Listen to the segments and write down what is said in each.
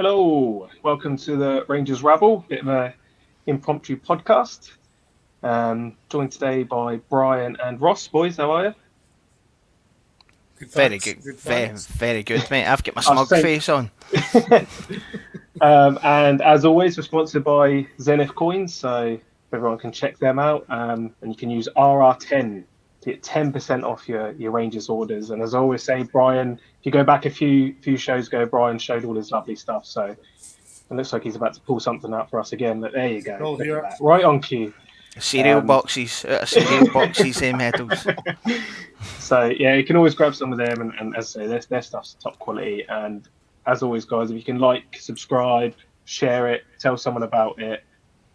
Hello, welcome to the Rangers Rabble, bit of a impromptu podcast. Joined today by Bryan and Ross. Boys, how are you? Good, Very thanks. good, Good, very, thanks. very good, mate. I've got my I was smug saying, face on. and as always, we're sponsored by Zenith Coins, so everyone can check them out. And you can use RR10 to get 10% off your Rangers orders. And as I always say, Bryan, if you go back a few shows ago, Bryan showed all his lovely stuff. So it looks like he's about to pull something out for us again. But there you go, Still look at here. that, right on cue. Cereal Um, boxes, out of cereal boxes, medals. So yeah, you can always grab some of them, and as I say, their stuff's top quality. And as always, guys, if you can like, subscribe, share it, tell someone about it,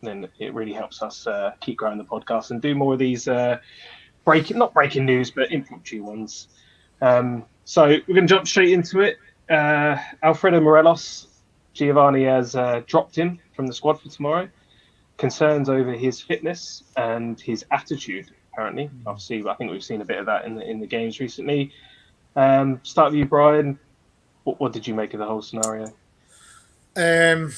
then it really helps us keep growing the podcast and do more of these not breaking news, but impromptu ones. So we're going to jump straight into it. Alfredo Morelos, Giovanni has dropped him from the squad for tomorrow. Concerns over his fitness and his attitude. Apparently, obviously, I think we've seen a bit of that in the games recently. Start with you, Bryan. What did you make of the whole scenario? Um,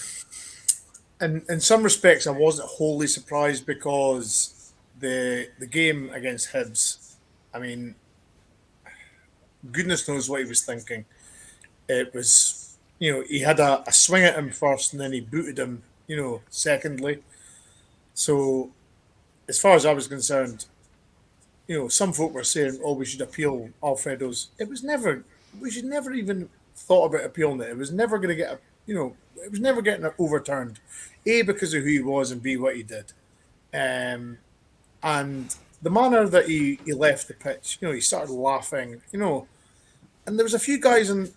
in some respects, I wasn't wholly surprised because the game against Hibs, I mean, goodness knows what he was thinking. It was, he had a swing at him first and then he booted him, secondly. So, as far as I was concerned, some folk were saying, "Oh, we should appeal Alfredo's." It was never. We should never even thought about appealing it. It was never going to get it was never getting overturned. A, because of who he was, and B, what he did. Um, and the manner that he left the pitch, he started laughing, and there was a few guys in,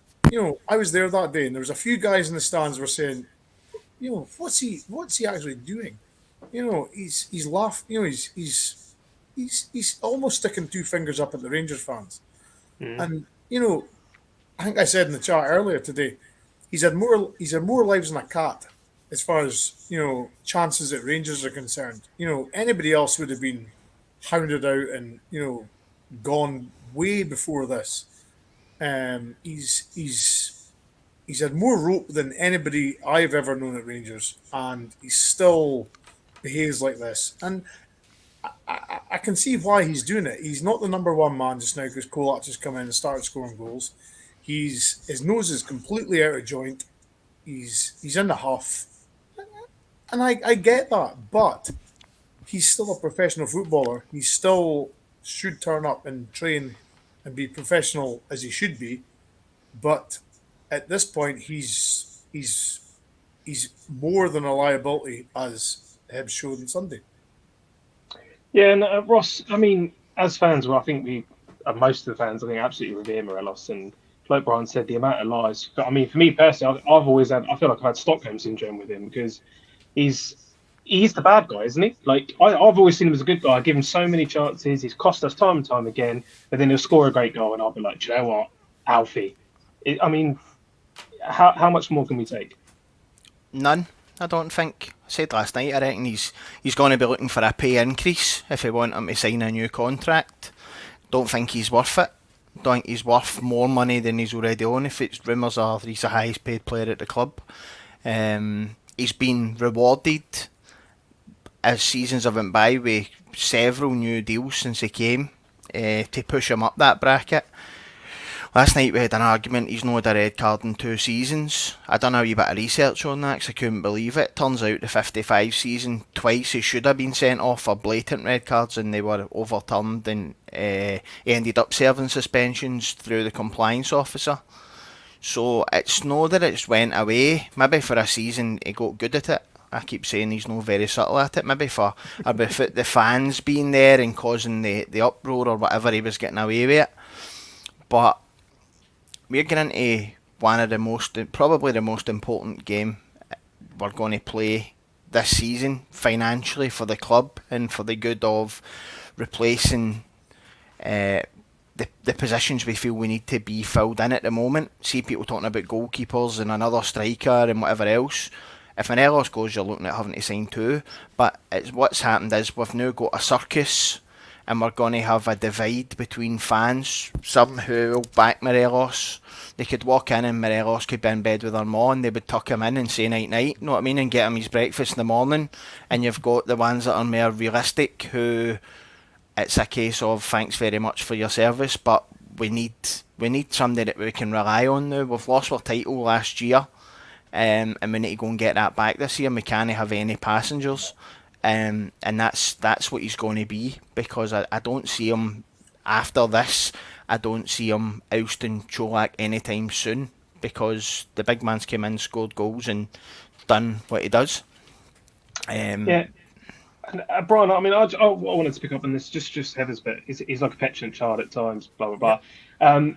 I was there that day, and there was a few guys in the stands were saying, what's he actually doing? He's laughing, he's almost sticking two fingers up at the Rangers fans. Mm. And I think I said in the chat earlier today, he's had more lives than a cat as far as chances at Rangers are concerned. Anybody else would have been hounded out and gone way before this. He's had more rope than anybody I've ever known at Rangers, and he still behaves like this. And I can see why he's doing it. He's not the number one man just now because Kolak just come in and started scoring goals. His nose is completely out of joint. He's in the huff, and I get that, but he's still a professional footballer. He still should turn up and train and be professional as he should be. But at this point, he's more than a liability, as Hibs showed on Sunday. Yeah, and Ross. I mean, as fans, well, I think most of the fans, I think, absolutely revere Morelos. And like Bryan said, the amount of lies. I mean, for me personally, I've always had. I feel like I've had Stockholm syndrome with him because he's he's the bad guy, isn't he? Like I've always seen him as a good guy. I give him so many chances. He's cost us time and time again, but then he'll score a great goal, and I'll be like, do you know what, Alfie? I mean, how much more can we take? None, I don't think. I said last night, I reckon he's going to be looking for a pay increase if we want him to sign a new contract. Don't think he's worth it. Don't think he's worth more money than he's already on. If it's rumours are he's the highest paid player at the club, he's been rewarded as seasons have went by with several new deals since he came to push him up that bracket. Last night we had an argument, he's not had a red card in 2 seasons. I done a wee bit of research on that because I couldn't believe it. Turns out the 55 season, twice he should have been sent off for blatant red cards and they were overturned, and he ended up serving suspensions through the compliance officer. So it's not that it's went away. Maybe for a season he got good at it. I keep saying he's not very subtle at it. Maybe for the fans being there and causing the uproar or whatever, he was getting away with it. But we're getting into probably the most important game we're going to play this season financially for the club and for the good of replacing the positions we feel we need to be filled in at the moment. See people talking about goalkeepers and another striker and whatever else. If Morelos goes, you're looking at having to sign 2. But what's happened is we've now got a circus and we're going to have a divide between fans. Some who will back Morelos, they could walk in and Morelos could be in bed with their mom and they would tuck him in and say night night, you know what I mean, and get him his breakfast in the morning. And you've got the ones that are more realistic, who it's a case of thanks very much for your service, but we need somebody that we can rely on now. We've lost our title last year, and we need to go and get that back this year. We can't have any passengers, and that's what he's going to be, because I don't see him after this. I don't see him ousting Cholak anytime soon, because the big man's came in, scored goals, and done what he does. Yeah. And, Bryan, I mean, I wanted to pick up on this, just Heather's bit. He's like a petulant child at times, blah blah blah. Yeah.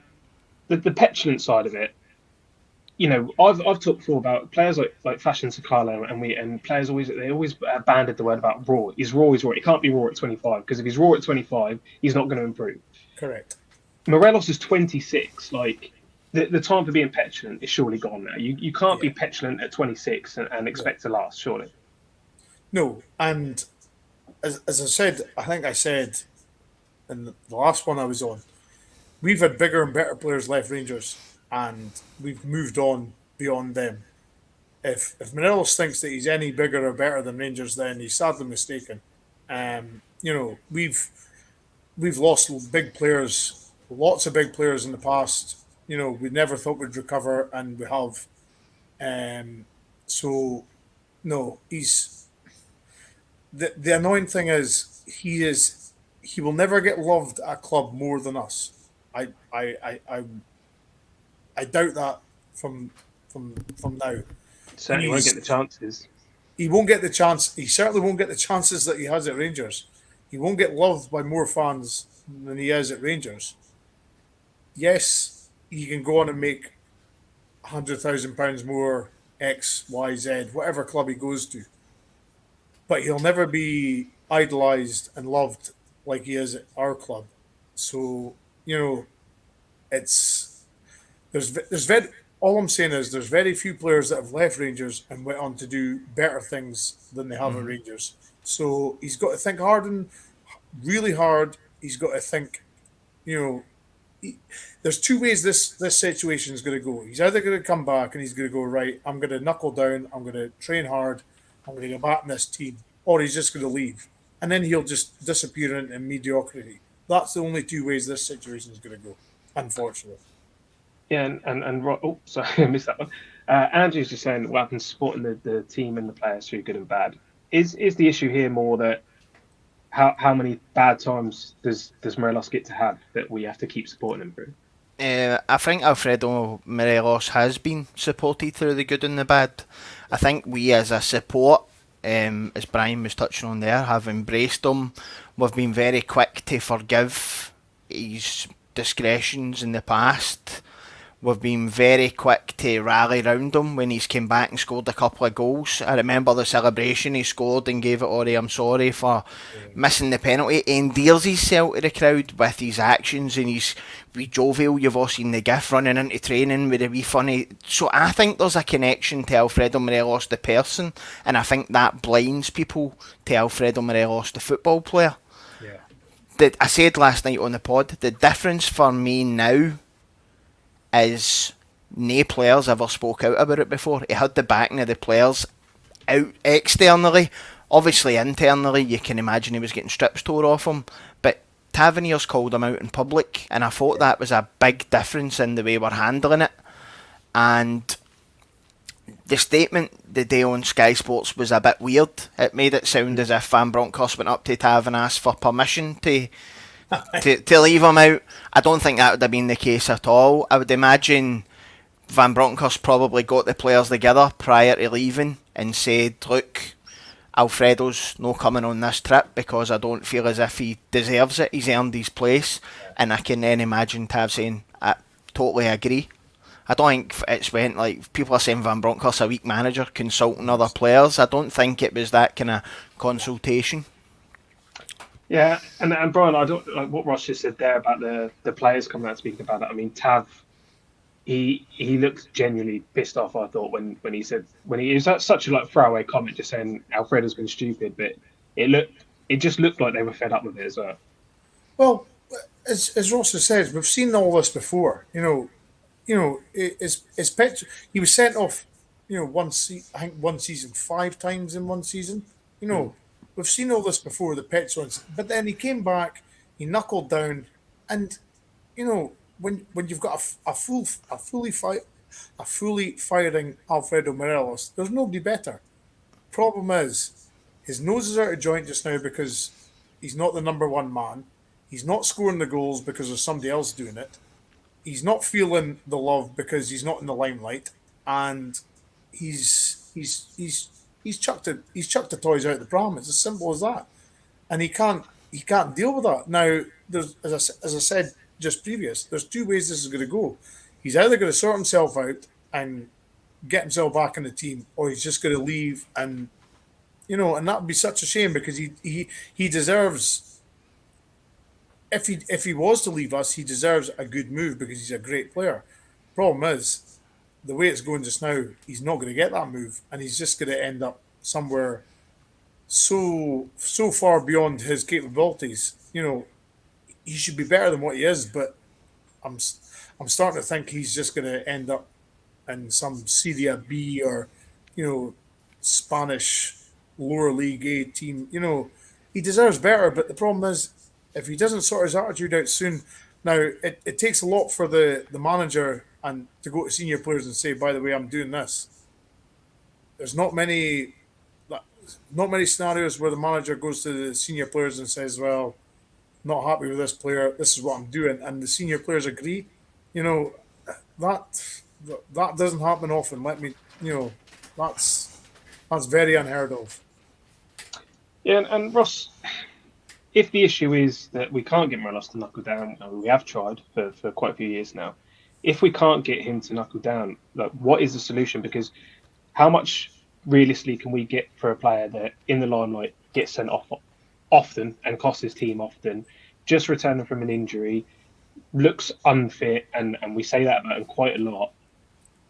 The petulant side of it, you know, I've talked before about players like Fashion Sakala, and players always banded the word about raw. He's raw. He can't be raw at 25, because if he's raw at 25, he's not going to improve. Correct. Morelos is 26. Like the time for being petulant is surely gone now. You can't be petulant at 26 and expect to last, surely. No, and as I said, I think I said in the last one I was on, we've had bigger and better players left Rangers, and we've moved on beyond them. If Morelos thinks that he's any bigger or better than Rangers, then he's sadly mistaken. You know, we've lost big players, lots of big players in the past. You know, we never thought we'd recover, and we have. So, no, he's. The annoying thing is he will never get loved at a club more than us. I doubt that from now. Certainly won't get the chances. He won't get the chance. He certainly won't get the chances that he has at Rangers. He won't get loved by more fans than he is at Rangers. Yes, he can go on and make £100,000 more, X, Y, Z, whatever club he goes to. But he'll never be idolised and loved like he is at our club. So, you know, there's all I'm saying is there's very few players that have left Rangers and went on to do better things than they have at Rangers. So he's got to think hard and really hard. He's got to think, you know, there's two ways this situation is going to go. He's either going to come back and he's going to go, right, I'm going to knuckle down, I'm going to train hard, I'm going to go back in this team, or he's just going to leave. And then he'll just disappear into mediocrity. That's the only two ways this situation is going to go, unfortunately. Yeah, and sorry, I missed that one. Andrew's just saying what happens supporting the team and the players through good and bad. Is the issue here more that how many bad times does Morelos get to have that we have to keep supporting him through? I think Alfredo Morelos has been supported through the good and the bad. I think we as a support, as Bryan was touching on there, have embraced him. We've been very quick to forgive his discretions in the past. We've been very quick to rally round him when he's came back and scored a couple of goals. I remember the celebration he scored and gave it Ori I'm sorry for missing the penalty. He endears himself to the crowd with his actions and his wee jovial. You've all seen the gif running into training with a wee funny. So I think there's a connection to Alfredo Morelos the person, and I think that blinds people to Alfredo Morelos the football player. Yeah. I said last night on the pod, the difference for me now is no players ever spoke out about it before. He had the backing of the players out externally. Obviously internally you can imagine he was getting strips tore off him, but Tavernier's called him out in public, and I thought that was a big difference in the way we're handling it. And the statement the day on Sky Sports was a bit weird. It made it sound as if Van Bronckhorst went up to Tav and asked for permission to leave him out. I don't think that would have been the case at all. I would imagine Van Bronckhorst probably got the players together prior to leaving and said, look, Alfredo's no coming on this trip because I don't feel as if he deserves it. He's earned his place. And I can then imagine Tav saying, I totally agree. I don't think it's went like people are saying Van Bronckhorst's a weak manager consulting other players. I don't think it was that kind of consultation. Yeah, and Bryan, I don't like what Ross just said there about the players coming out speaking about it. I mean, Tav, he looked genuinely pissed off. I thought when he was such a throwaway comment, just saying Alfredo's been stupid, but it just looked like they were fed up with it as well. Well, as Ross has said, we've seen all this before. His pet. He was sent off. I think one season 5 times in one season. You Hmm. know, we've seen all this before. The Petros, but then he came back. He knuckled down, and when you've got a fully firing Alfredo Morelos, there's nobody better. Problem is, his nose is out of joint just now because he's not the number one man. He's not scoring the goals because there's somebody else doing it. He's not feeling the love because he's not in the limelight, and he's chucked it. He's chucked the toys out the pram. It's as simple as that, and he can't deal with that. Now, there's as I said just previous, there's two ways this is going to go. He's either going to sort himself out and get himself back in the team, or he's just going to leave and that would be such a shame because he deserves if he was to leave us, he deserves a good move because he's a great player. Problem is, the way it's going just now, he's not going to get that move, and he's just going to end up somewhere so far beyond his capabilities. He should be better than what he is, but I'm I'm starting to think he's just going to end up in some Serie B or you know Spanish lower league A team. He deserves better, but the problem is if he doesn't sort his attitude out soon. Now it takes a lot for the manager and to go to senior players and say, by the way, I'm doing this. There's not many scenarios where the manager goes to the senior players and says, well, not happy with this player, this is what I'm doing, and the senior players agree. You know that that doesn't happen often. That's that's very unheard of. Yeah, and Ross, if the issue is that we can't get Morelos to knuckle down, and we have tried for quite a few years now, if we can't get him to knuckle down, like what is the solution? Because how much realistically can we get for a player that in the limelight gets sent off often and costs his team often, just returning from an injury, looks unfit, and we say that about him quite a lot.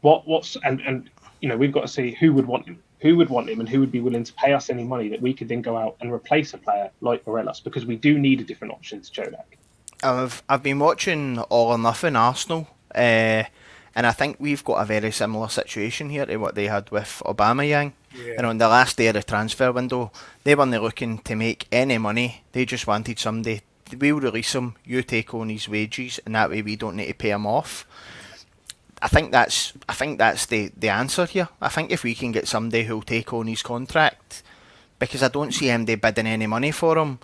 What's and we've got to see who would want him, and who would be willing to pay us any money that we could then go out and replace a player like Morelos, because we do need a different option to Jodak. I've been watching All or Nothing Arsenal, and I think we've got a very similar situation here to what they had with Aubameyang. And Yeah, on the last day of the transfer window, they weren't looking to make any money. They just wanted somebody. We'll release him. You take on his wages, and that way we don't need to pay him off. I think that's the answer here. I think if we can get somebody who'll take on his contract, because I don't see MD bidding any money for him.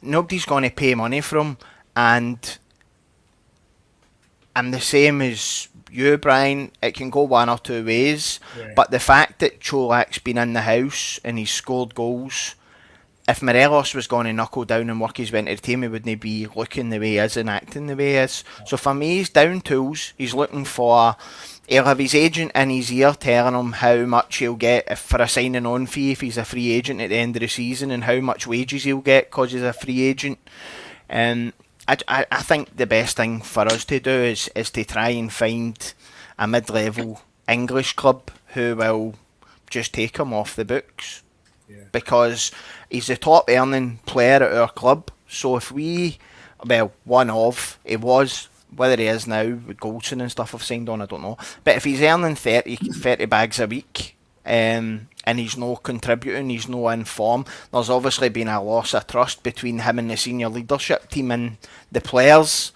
Nobody's going to pay money for him, and I'm the same as you, Brian. It can go one or two ways, yeah. but the fact that Cholak's been in the house and he's scored goals, if Morelos was going to knuckle down and work his way into the team, he wouldn't be looking the way he is and acting the way he is. So for me, he's down tools. He's looking for. He'll have his agent in his ear telling him how much he'll get for a signing on fee if he's a free agent at the end of the season, and how much wages he'll get because he's a free agent. Um, I think the best thing for us to do is to try and find a mid-level English club who will just take him off the books, Yeah. because he's the top earning player at our club. So if we, well, he was, whether he is now with Goldson and stuff I've signed on, I don't know. But if he's earning 30 bags a week, and he's no contributing, he's no in form, there's obviously been a loss of trust between him and the senior leadership team and the players.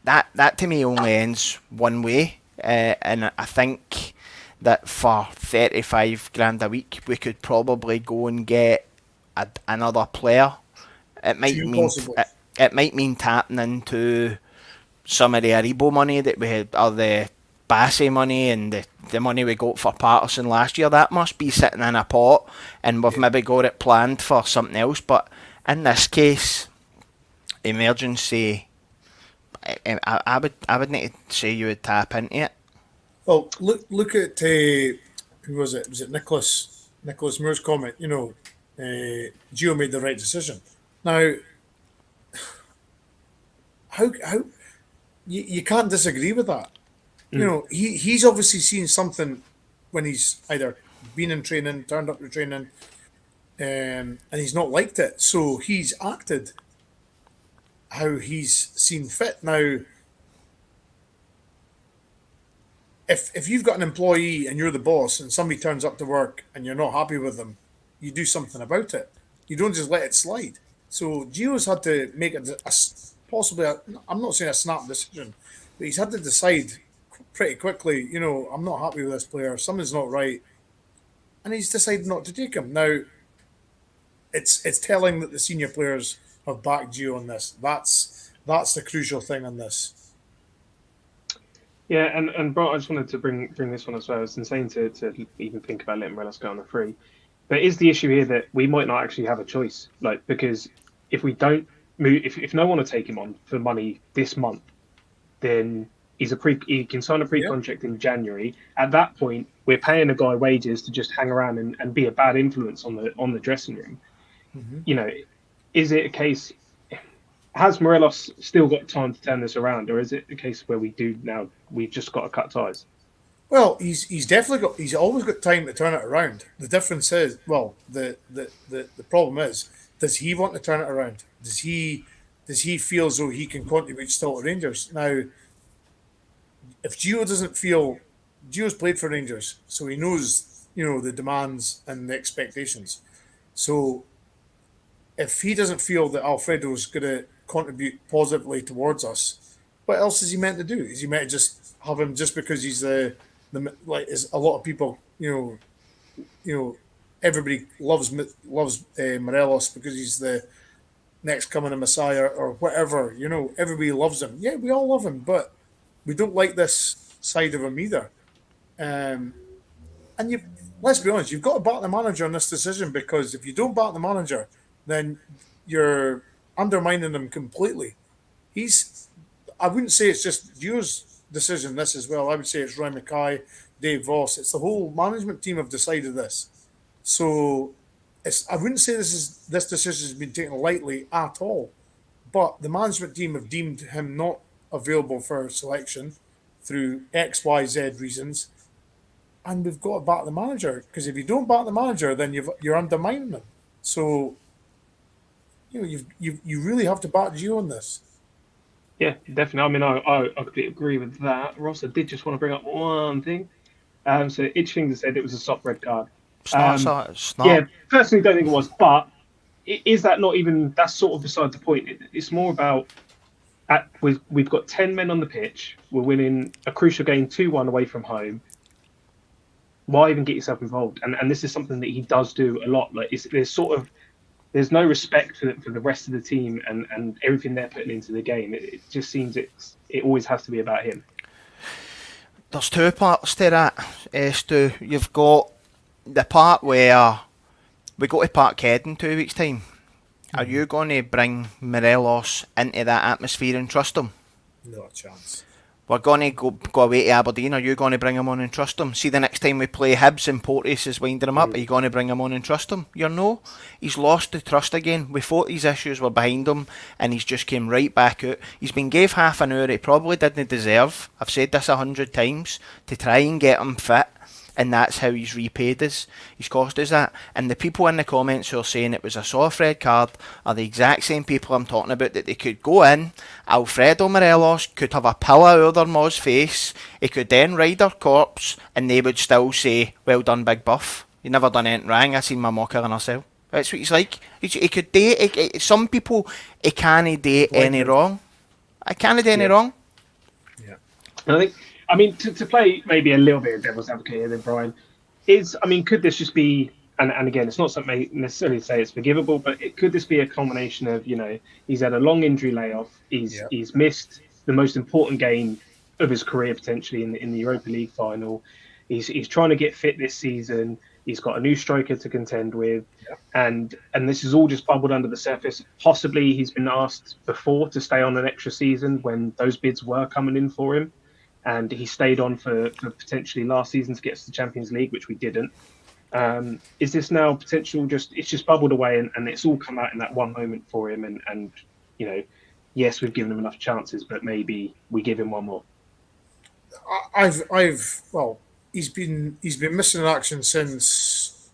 That to me only ends one way, and I think that for 35 grand a week we could probably go and get another player. It might Two mean possible. it might mean tapping into some of the Aribo money that we had, or the Bassey money, and the money we got for Patterson last year. That must be sitting in a pot, and we've Yeah. maybe got it planned for something else. But in this case, emergency, I would need to say you would tap into it. Well, look at who was it? Was it Nicholas Moore's comment? Gio made the right decision. Now, how you can't disagree with that. Mm. He's obviously seen something when he's either been in training, turned up to training, and he's not liked it. So he's acted. how he's seen fit. Now, if you've got an employee and you're the boss and somebody turns up to work and you're not happy with them, you do something about it. You don't just let it slide. So Gio's had to make possibly, I'm not saying a snap decision, but he's had to decide pretty quickly, I'm not happy with this player. Something's not right. And he's decided not to take him. Now, it's telling that the senior players have backed Gio on this. That's the crucial thing on this. Yeah, and bro, I just wanted to bring this one as well. It's insane to even think about letting Morelos go on a free. But is the issue here that we might not actually have a choice? Like, because if we don't move, if no one will take him on for money this month, then he can sign a pre-contract in January. At that point, we're paying a guy wages to just hang around and be a bad influence on the dressing room. Mm-hmm. Is it a case? Has Morelos still got time to turn this around, or is it a case where we've just got to cut ties? Well, he's always got time to turn it around. The difference is, well, the problem is, does he want to turn it around? Does he feel as though he can contribute still to Rangers? Now, if Gio doesn't feel, Gio's played for Rangers, so he knows, the demands and the expectations. So if he doesn't feel that Alfredo's going to contribute positively towards us, what else is he meant to do? Is he meant to just have him just because he's the like? Is a lot of people, everybody loves Morelos because he's the next coming of Messiah or whatever. Everybody loves him. Yeah, we all love him, but we don't like this side of him either. Um, and let's be honest, you've got to back the manager on this decision, because if you don't back the manager, then you're undermining him completely. I wouldn't say it's just Gio's decision, this as well. I would say it's Roy Mackay, Dave Voss. It's the whole management team have decided this. So I wouldn't say this decision has been taken lightly at all. But the management team have deemed him not available for selection through XYZ reasons. And we've got to back the manager, because if you don't back the manager, then you're undermining them. So you really have to back Gio on this. Yeah, definitely. I mean, I completely agree with that. Ross, I did just want to bring up one thing. So Itchfinger said it was a soft red card. It's not. It's not. Yeah, personally, don't think it was. But is that not even? That's sort of beside the point. It's more about we've got 10 men on the pitch. We're winning a crucial game 2-1 away from home. Why even get yourself involved? And this is something that he does do a lot. Like there's no respect for the rest of the team and everything they're putting into the game. It just seems it always has to be about him. There's two parts to that, Stu. You've got the part where we go to Parkhead in 2 weeks' time. Are you going to bring Morelos into that atmosphere and trust him? Not a chance. We're going to go away to Aberdeen. Are you going to bring him on and trust him? See, the next time we play Hibs and Porteous is winding him up, are you going to bring him on and trust him? You're no. He's lost the trust again. We thought these issues were behind him, and he's just came right back out. He's been gave half an hour he probably didn't deserve. I've said this 100 times, to try and get him fit. And that's how he's repaid us. He's cost us that. And the people in the comments who are saying it was a soft red card are the exact same people I'm talking about, that they could go in, Alfredo Morelos could have a pillar over their maw's face, he could then ride her corpse, and they would still say, well done, Big Buff. You never done anything wrong. I seen my mocker in herself. That's what he's like. He could do some people, he can't do any wrong. I can't do any wrong. Yeah. And I mean, to play maybe a little bit of devil's advocate here then, Bryan, could this just be, and again, it's not something necessarily to say it's forgivable, but could this be a combination of, he's had a long injury layoff, he's missed the most important game of his career potentially in the Europa League final, he's trying to get fit this season, he's got a new striker to contend with, and this is all just bubbled under the surface. Possibly he's been asked before to stay on an extra season when those bids were coming in for him. And he stayed on for potentially last season to get to the Champions League, which we didn't. Is this now potential? It's just bubbled away, and it's all come out in that one moment for him. And yes, we've given him enough chances, but maybe we give him one more. He's been missing in action since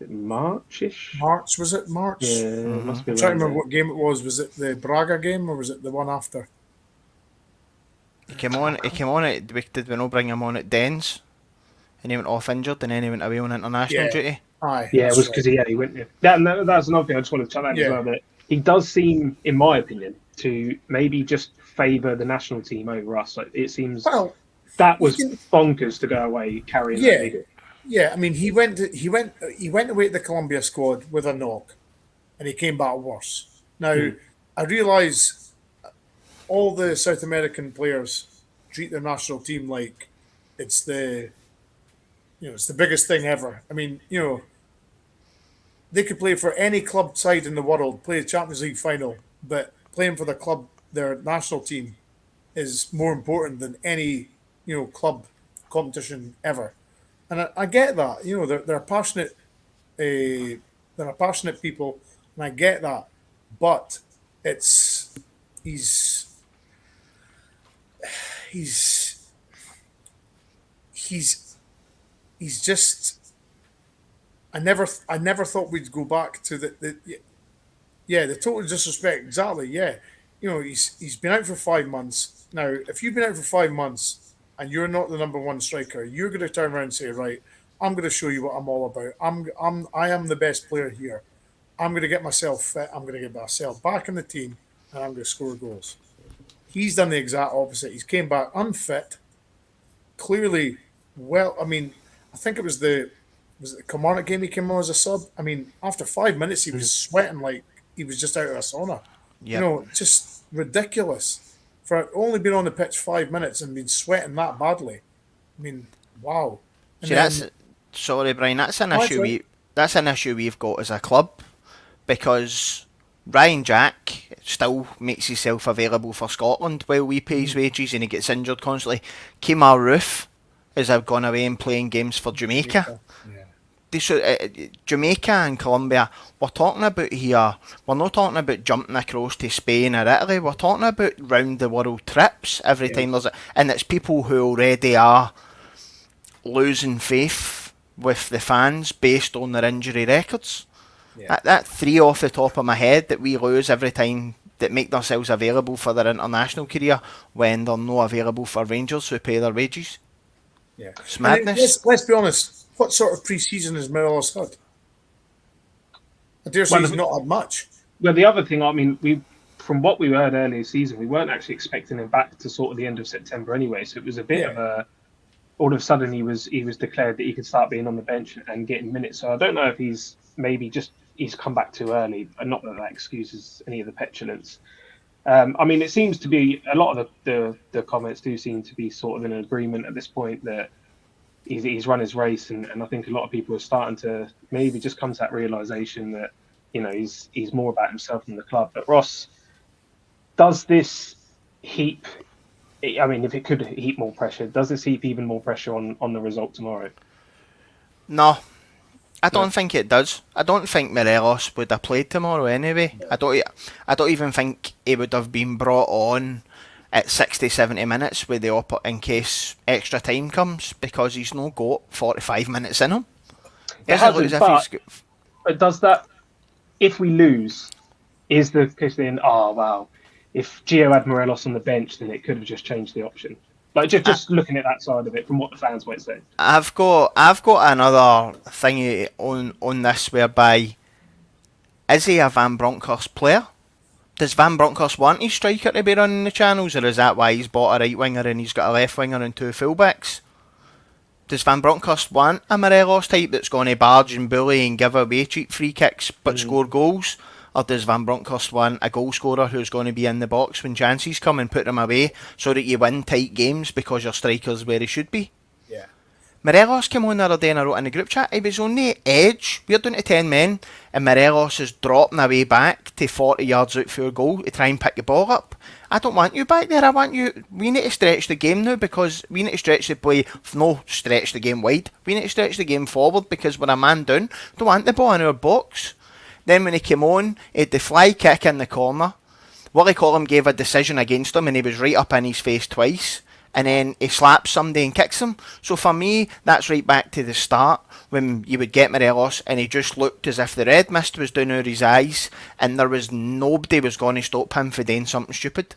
March-ish. March, was it March? Yeah, it must be I'm trying to around remember there. what game it was. Was it the Braga game or was it the one after? He came on. Did we not bring him on at Dens? And he went off injured, and then he went away on international Yeah. duty. Aye, Yeah, it that's was right. because he went. Yeah, that's another thing I just wanted to chat out as Yeah. well. That he does seem, in my opinion, to maybe just favour the national team over us. Like, it seems Well, that you was can, bonkers to go away carrying that yeah, league. yeah. I mean, he went away to the Colombia squad with a knock, and he came back worse. Now, I realise all the South American players treat their national team like it's it's the biggest thing ever. I mean, they could play for any club side in the world, play a Champions League final, but playing for their national team, is more important than any club competition ever. And I get that. They're passionate. They're a passionate people, and I get that. But it's he's he's he's he's just. I never thought we'd go back to the total disrespect. Exactly. Yeah. He's been out for 5 months. Now, if you've been out for 5 months and you're not the number one striker, you're going to turn around and say, right, I'm going to show you what I'm all about. I am the best player here. I'm going to get myself fit. I'm going to get myself back in the team, and I'm going to score goals. He's done the exact opposite. He's came back unfit. Clearly, I mean, I think it was the Kilmarnock game he came on as a sub. I mean, after 5 minutes, he was sweating like he was just out of a sauna. Yep. Just ridiculous for only being on the pitch 5 minutes and been sweating that badly. I mean, wow. And See, sorry, Brian. That's an issue. right. That's an issue we've got as a club, because Ryan Jack still makes himself available for Scotland while we pay his wages, and he gets injured constantly. Kemar Roof has gone away and playing games for Jamaica. Jamaica and Colombia, we're talking about here, we're not talking about jumping across to Spain or Italy, we're talking about round the world trips every time there's and it's people who already are losing faith with the fans based on their injury records. That three off the top of my head that we lose every time that make themselves available for their international career when they're not available for Rangers who pay their wages. Yeah. It's madness. Let's be honest. What sort of pre-season has Morelos had? I dare say he's not had much. Well, the other thing, I mean, from what we heard earlier season, we weren't actually expecting him back to sort of the end of September anyway. So it was a bit of a. All of a sudden, he was declared that he could start being on the bench and getting minutes. So I don't know if he's come back too early, and not that excuses any of the petulance. I mean, it seems to be a lot of the comments do seem to be sort of in agreement at this point that he's run his race, and I think a lot of people are starting to maybe just come to that realization that he's more about himself than the club. But Ross, does this heap? I mean, if it could heap more pressure, does this heap even more pressure on the result tomorrow? No, I don't think it does. I don't think Morelos would have played tomorrow anyway. No. I don't even think he would have been brought on at 60, 70 minutes with in case extra time comes, because he's not got 45 minutes in him. But does that, if we lose, is the case then, oh wow, if Gio had Morelos on the bench, then it could have just changed the option? Like, just looking at that side of it from what the fans might say. I've got another thing on this, whereby, is he a Van Bronckhorst player? Does Van Bronckhorst want his striker to be running the channels, or is that why he's bought a right winger and he's got a left winger and two fullbacks? Does Van Bronckhorst want a Morelos type that's going to barge and bully and give away cheap free kicks but score goals? Or does Van Bronckhorst want a goal scorer who's going to be in the box when chances come and put them away so that you win tight games because your striker's where he should be? Yeah. Morelos came on the other day and I wrote in the group chat, he was on the edge. We're down to 10 men and Morelos is dropping away back to 40 yards out for a goal to try and pick the ball up. I don't want you back there. We need to stretch the game now, because we need to stretch the play. No, stretch the game wide. We need to stretch the game forward because we're a man down. Don't want the ball in our box. Then when he came on, he had the fly kick in the corner. Willie Collum gave a decision against him and he was right up in his face twice. and then he slaps somebody and kicks him. So for me, that's right back to the start when you would get Morelos and he just looked as if the red mist was down over his eyes and there was nobody was going to stop him for doing something stupid.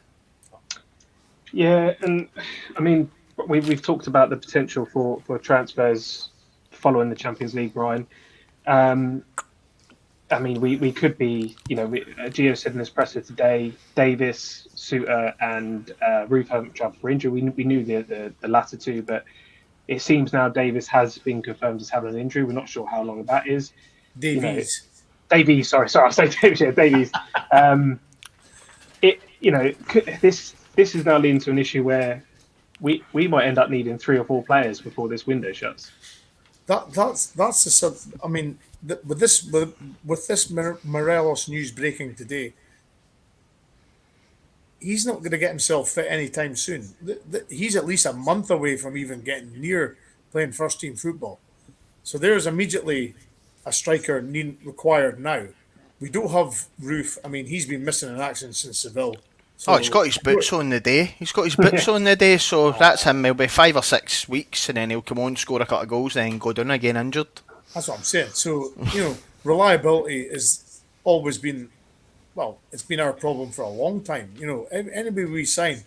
Yeah, and I mean, we've talked about the potential for transfers following the Champions League, Brian. I mean, we could be, Gio said in his presser today, Davis, Suter, and Roof haven't travelled for injury. We knew the latter two, but it seems now Davis has been confirmed as having an injury. We're not sure how long that is. Davies. Davies, sorry, I say Davies, yeah, Davies. This is now leading to an issue where we might end up needing 3 or 4 players before this window shuts. That's the. I mean, with this Morelos news breaking today, he's not going to get himself fit anytime soon. He's at least a month away from even getting near playing first team football. So there's immediately a striker required now. We don't have Roof. I mean, he's been missing in action since Seville. So he's got his boots on the day. So that's him. He'll be 5 or 6 weeks, and then he'll come on, score a couple of goals, and then go down again injured. That's what I'm saying. So, reliability has always been, it's been our problem for a long time. Anybody we sign,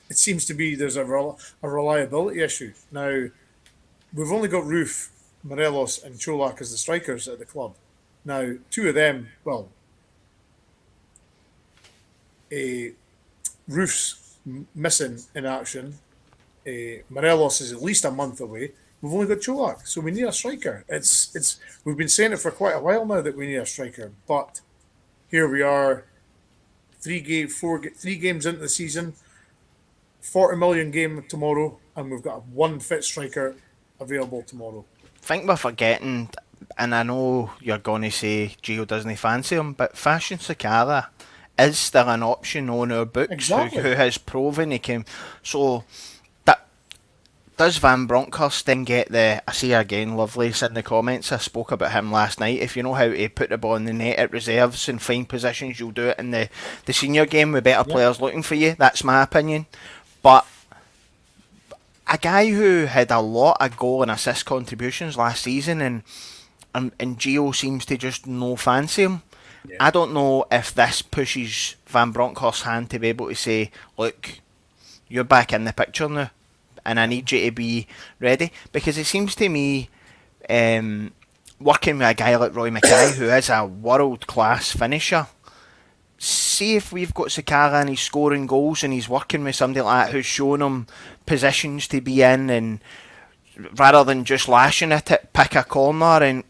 it seems to be there's a reliability issue. Now, we've only got Roof, Morelos, and Cholak as the strikers at the club. Now, 2 of them, Roof's missing in action. Morelos is at least a month away. We've only got Cholak, so we need a striker. We've been saying it for quite a while now that we need a striker, but here we are, 3 games into the season, 40 million game tomorrow, and we've got 1 fit striker available tomorrow. I think we're forgetting, and I know you're going to say Gio doesn't fancy him, but Fashion Sakara is still an option on our books. Exactly. Who has proven he can. So, does Van Bronckhorst then get I see again, Lovelace in the comments, I spoke about him last night. If you know how to put the ball in the net at reserves and find positions, you'll do it in the senior game with better players looking for you. That's my opinion. But a guy who had a lot of goal and assist contributions last season and Gio seems to just no fancy him. Yeah. I don't know if this pushes Van Bronckhorst's hand to be able to say, look, you're back in the picture now and I need you to be ready, because it seems to me working with a guy like Roy Mackay who is a world class finisher, see if we've got Sakara and he's scoring goals and he's working with somebody like that who's showing him positions to be in, and rather than just lashing at it, pick a corner. And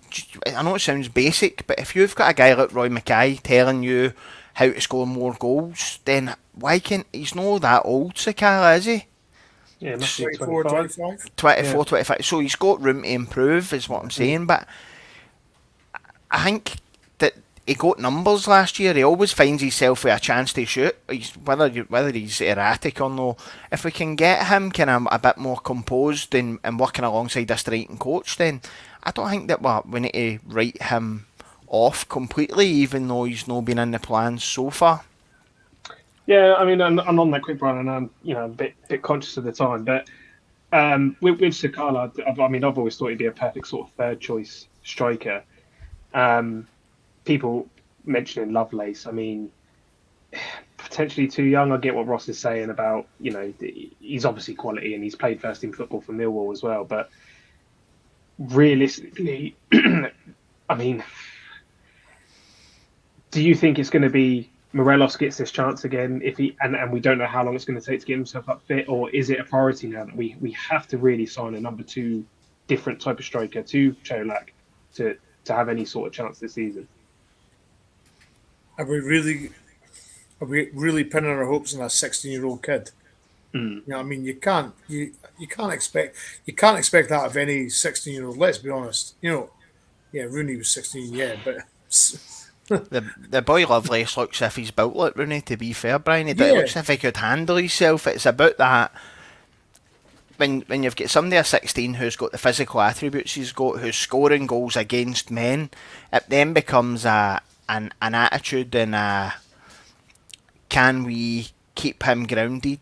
I know it sounds basic, but if you've got a guy like Roy Mackay telling you how to score more goals, then why can't he's not that old, Sakara, is he? Yeah, must be 24, 25. 25. So he's got room to improve, is what I'm saying. But I think that he got numbers last year. He always finds himself with a chance to shoot. Whether he's erratic or no. If we can get him kind of a bit more composed and working alongside a striking coach, then I don't think that we need to write him off completely, even though he's not been in the plans so far. Yeah, I mean, I'm on that quick run, and I'm a bit conscious of the time, but with Sakala, I've always thought he'd be a perfect sort of third choice striker. People mentioning Lovelace, I mean, potentially too young. I get what Ross is saying about, he's obviously quality and he's played first team football for Millwall as well, but realistically, I mean, do you think it's going to be Morelos gets this chance again and we don't know how long it's going to take to get himself up fit, or is it a priority now that we have to really sign a number 2 different type of striker to Cholak to have any sort of chance this season? Are we really pinning our hopes on a 16-year-old kid? I mean, you can't expect that of any 16-year-old. Let's be honest. Rooney was 16, but the boy Lovelace looks as if he's built like Rooney. To be fair, Brian, he looks as if he could handle himself. It's about that. When you've got somebody at 16 who's got the physical attributes he's got, who's scoring goals against men, it then becomes an attitude and can we keep him grounded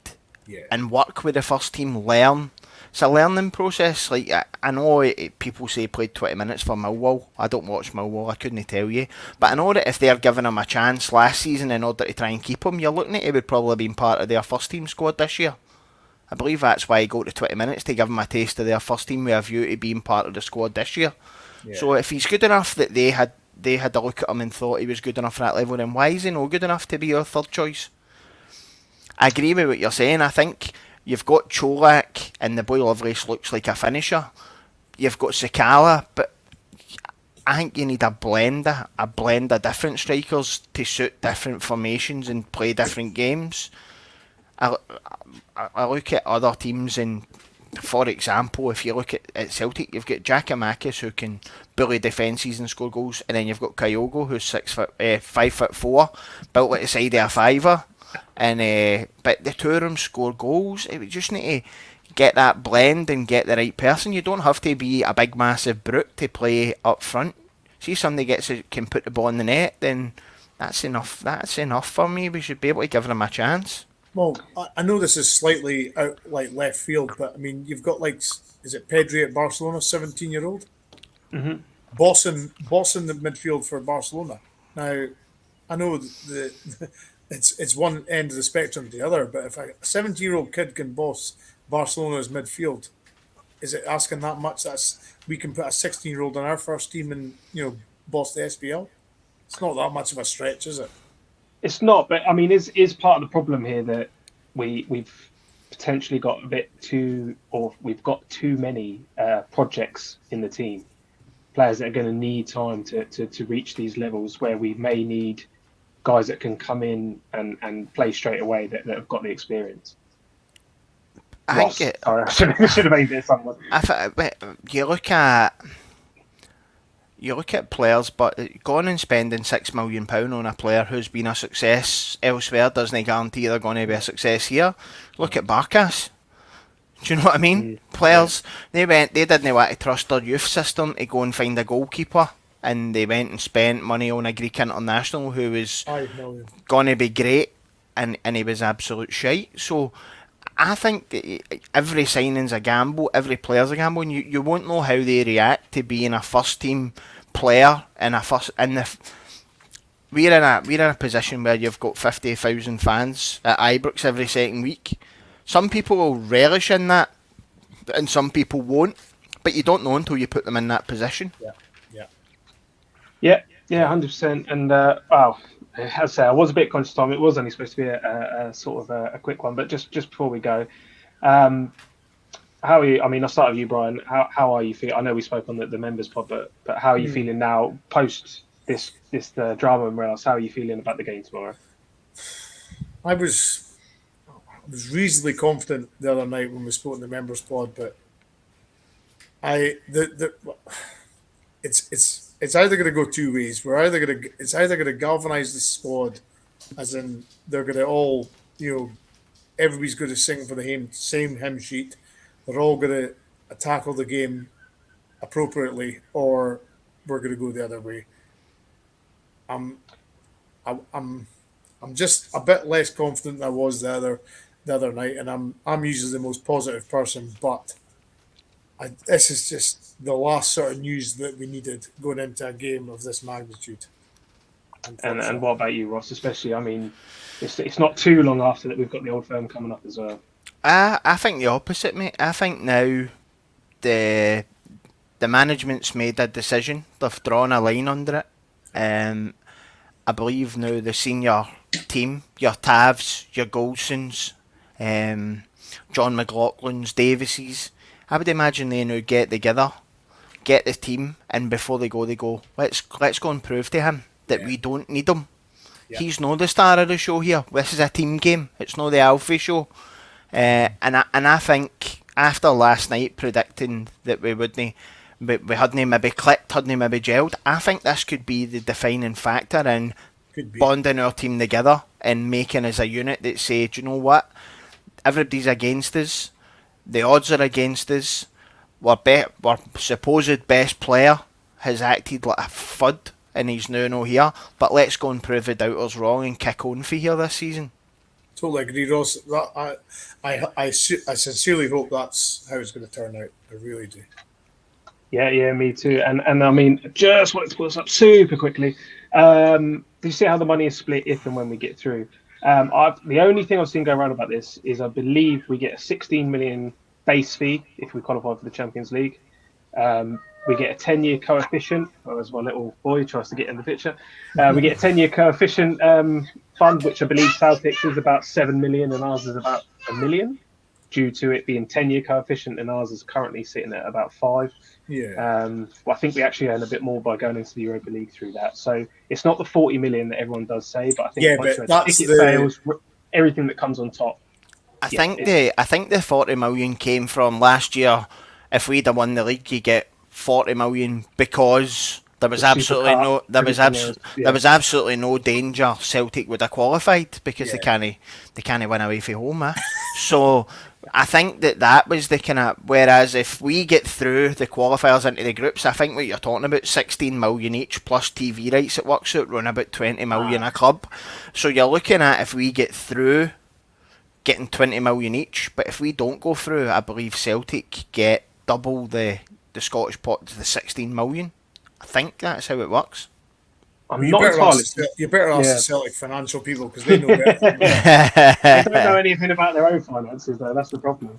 and work with the first team, learn. It's a learning process. Like, I know people say he played 20 minutes for Millwall. I don't watch Millwall, I couldn't tell you. But I know that if they're giving him a chance last season in order to try and keep him, you're looking at he would probably have been part of their first team squad this year. I believe that's why he got to 20 minutes, to give him a taste of their first team with a view to being part of the squad this year. Yeah. So if he's good enough that they had a look at him and thought he was good enough for that level, then why is he not good enough to be your third choice? I agree with what you're saying. I think you've got Cholak, and the boy Lovelace looks like a finisher. You've got Sakala, but I think you need a blend of different strikers to suit different formations and play different games. I look at other teams, and for example, if you look at Celtic, you've got Giakoumakis, who can bully defences and score goals, and then you've got Kyogo, who's 5'4", built like the side of a fiver. And but the two of them score goals. We just need to get that blend and get the right person. You don't have to be a big massive brute to play up front. See, somebody can put the ball in the net, then that's enough. That's enough for me. We should be able to give them a chance. Well, I know this is slightly out like left field, but I mean, you've got like, is it Pedri at Barcelona, 17-year-old? Mm-hmm. Bossing the midfield for Barcelona. Now, I know it's one end of the spectrum to the other, but if a 17-year-old kid can boss Barcelona's midfield, is it asking that much? We can put a 16-year-old on our first team and boss the SPL. It's not that much of a stretch, is it? It's not, but I mean, is part of the problem here that we've potentially got a bit too, or we've got too many projects in the team, players that are going to need time to reach these levels where we may need guys that can come in and play straight away that have got the experience. I should have made this someone. You look at players, but going and spending £6 million on a player who's been a success elsewhere doesn't guarantee they're going to be a success here. Look at Barkas. Do you know what I mean? Players, they didn't want to trust their youth system to go and find a goalkeeper, and they went and spent money on a Greek international who was going to be great, and he was absolute shite. So I think every signing's a gamble, every player's a gamble, and you won't know how they react to being a first team player we're in a position where you've got 50,000 fans at Ibrox every second week. Some people will relish in that, and some people won't. But you don't know until you put them in that position. Yeah, 100%. And as I say, I was a bit conscious of time. It was only supposed to be a sort of a quick one, but just before we go, how are you? I mean, I'll start with you, Bryan. How are you feeling? I know we spoke on the members pod, but how are you feeling now post this drama and Morelos? How are you feeling about the game tomorrow? I was reasonably confident the other night when we spoke in the members pod, but it's either going to go two ways. It's either going to galvanise the squad, as in they're going to all, everybody's going to sing for the same hymn sheet. They're all going to tackle the game appropriately, or we're going to go the other way. I'm just a bit less confident than I was the other night, and I'm usually the most positive person, but this is just the last sort of news that we needed going into a game of this magnitude. And what about you, Ross? Especially, I mean, it's not too long after that we've got the Old Firm coming up as well. I think the opposite, mate. I think now the management's made a decision. They've drawn a line under it. I believe now the senior team, your Tavs, your Golsons, John McLaughlin's, Davises, I would imagine they now get together, get the team, and before they go, let's go and prove to him that we don't need him. Yeah. He's not the star of the show here. This is a team game. It's not the Alfie show. And I think after last night predicting that we hadn't maybe clicked, hadn't maybe gelled, I think this could be the defining factor in bonding our team together and making us a unit that say, do you know what? Everybody's against us. The odds are against us. Our supposed best player has acted like a fud and he's now not here. But let's go and prove the doubters wrong and kick on for here this season. Totally agree, Ross. That I sincerely hope that's how it's going to turn out. I really do. Yeah, me too. And I mean, just wanted to pull this up super quickly. Do you see how the money is split if and when we get through? The only thing I've seen go around about this is I believe we get a 16 million base fee if we qualify for the Champions League. We get a 10-year coefficient, or as my little boy tries to get in the picture. We get a 10-year coefficient fund, which I believe Celtic's is about 7 million and ours is about 1 million, due to it being 10-year coefficient and ours is currently sitting at about 5. Yeah. Well, I think we actually earn a bit more by going into the Europa League through that. So it's not the 40 million that everyone does say, but I think once you have ticket sales, everything that comes on top. I think the 40 million came from last year. If we'd have won the league, you get 40 million because there was absolutely no danger Celtic would have qualified because they can't win away from home. So I think that was the kind of, whereas if we get through the qualifiers into the groups, I think what you're talking about, 16 million each plus TV rights, it works out around about 20 million a club. So you're looking at, if we get through, getting 20 million each, but if we don't go through, I believe Celtic get double the Scottish pot to the 16 million. I think that's how it works. You better ask the Celtic financial people because they know better. They don't know anything about their own finances, though. That's the problem.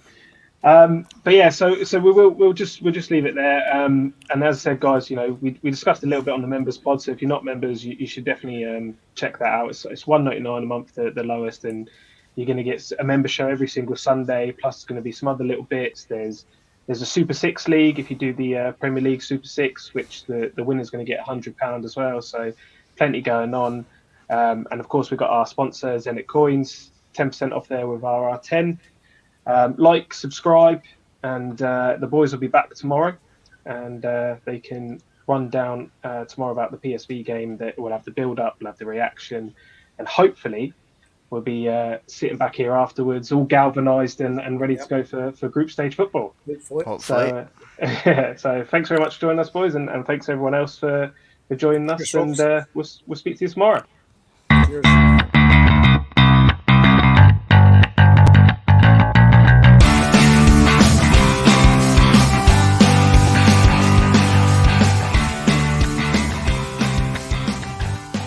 But yeah, so we'll just leave it there. And as I said, guys, we discussed a little bit on the members pod. So if you're not members, you should definitely check that out. It's $1.99 a month, the lowest, and you're going to get a member show every single Sunday. Plus, there's going to be some other little bits. There's a Super Six League if you do the Premier League Super Six, which the winner's going to get £100 as well. So plenty going on. And of course, we've got our sponsor, Zenit Coins, 10% off there with our R10. Like, subscribe, and the boys will be back tomorrow. And they can run down tomorrow about the PSV game. That we'll have the build-up, we'll have the reaction, and hopefully we'll be sitting back here afterwards, all galvanised and ready to go for group stage football. Hopefully. So thanks very much for joining us, boys, and thanks everyone else for joining us. And we'll speak to you tomorrow. Cheers.